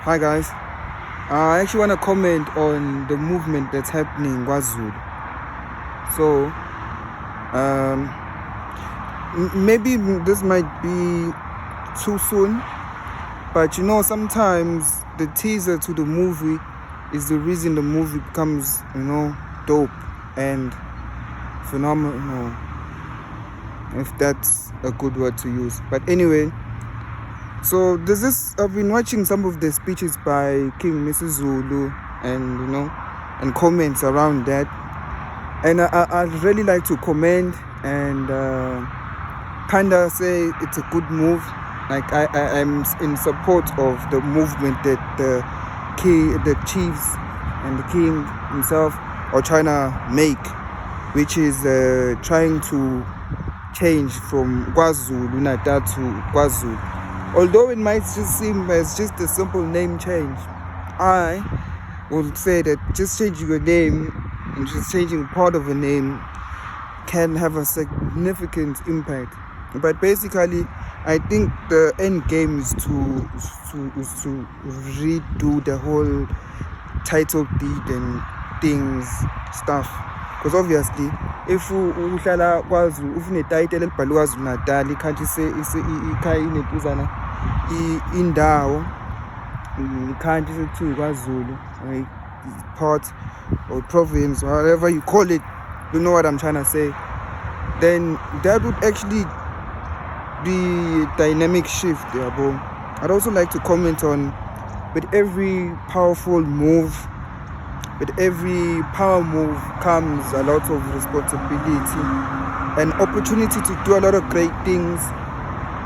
Hi guys. I actually want to comment on the movement that's happening in KwaZulu. So, maybe this might be too soon, but sometimes the teaser to the movie is the reason the movie becomes, dope and phenomenal, if that's a good word to use. But anyway, so I've been watching some of the speeches by King Mrs. Zulu and comments around that. And I'd really like to comment and kinda say it's a good move. Like I'm in support of the movement that the chiefs and the king himself are trying to make, which is trying to change from KwaZulu Natal to KwaZulu. Although it might just seem as just a simple name change, I would say that just changing a name and just changing part of a name can have a significant impact. But basically, I think the end game is to redo the whole title deed and things stuff. Because obviously, if uhlala KwaZulu, if une-title elibhalwe KwaZulu Natal, i-country ikhaya inentuzana indawo, i-country sekuthiwa KwaZulu, like part or province, whatever you call it, you know what I'm trying to say, then that would actually be a dynamic shift there, bro. I'd also like to comment on, with every powerful move, with every power move comes a lot of responsibility, an opportunity to do a lot of great things,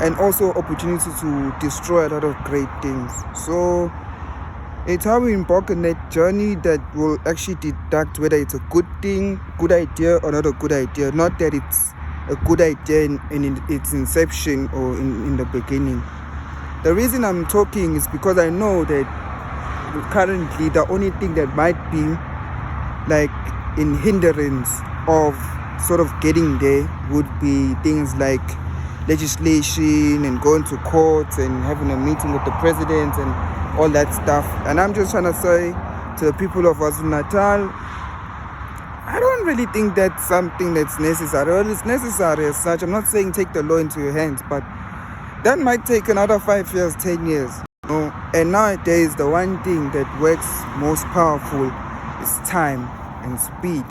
and also opportunity to destroy a lot of great things. So it's how we embark on that journey that will actually deduct whether it's a good thing, good idea, or not a good idea. Not that it's a good idea in its inception or in the beginning. The reason I'm talking is because I know that currently the only thing that might be like in hindrance of sort of getting there would be things like legislation and going to courts and having a meeting with the president and all that stuff. And I'm just trying to say to the people of KwaZulu Natal, I don't really think that's something that's necessary. Well, it's necessary as such. I'm not saying take the law into your hands, but that might take another 5 years, 10 years. And nowadays, the one thing that works most powerful is time and speed.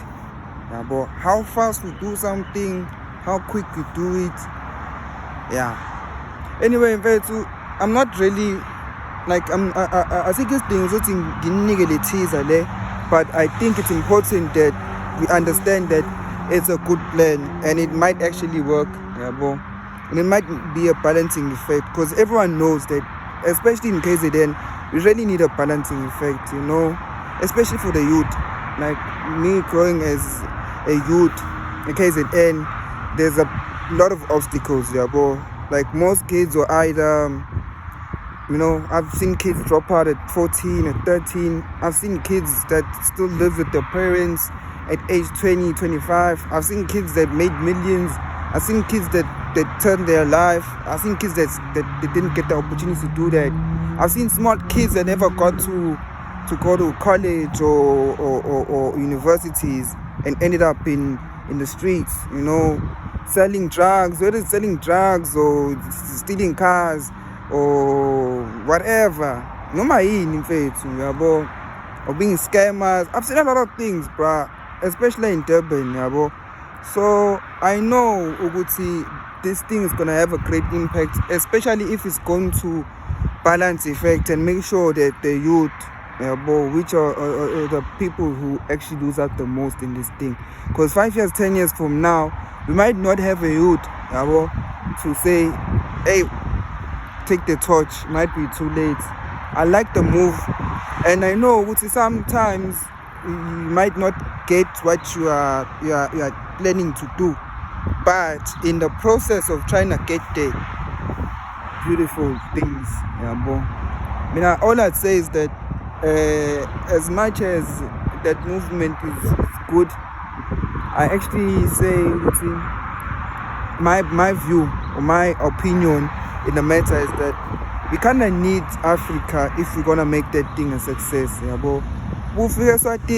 Yeah, but how fast we do something, how quick we do it. Yeah. Anyway, I'm not really like I think it's things teaser, but I think it's important that we understand that it's a good plan and it might actually work. Yeah, bro. And it might be a balancing effect, because everyone knows that, especially in KZN, we really need a balancing effect, especially for the youth. Like me growing as a youth in KZN, there's a lot of obstacles there, bro. Like most kids were either, I've seen kids drop out at 14, at 13. I've seen kids that still live with their parents at age 20, 25. I've seen kids that made millions. I've seen kids that turned their life. I've seen kids that didn't get the opportunity to do that. I've seen smart kids that never got to go to college or universities and ended up in the streets, selling drugs, whether it's selling drugs or stealing cars or whatever. Or being scammers. I've seen a lot of things, bruh, especially in Durban, bro. So I know Uguti, this thing is going to have a great impact, especially if it's going to balance effect and make sure that the youth, which are the people who actually lose out the most in this thing. Because 5 years, 10 years from now, we might not have a youth to say, hey, take the torch. It might be too late. I like the move, and I know sometimes you might not get what you are planning to do, but in the process of trying to get there, beautiful things. All I'd say is that as much as that movement is good, I actually say my view or my opinion in the matter is that we kind of need Africa if we're gonna make that thing a success, yabo. Ufike Eswatini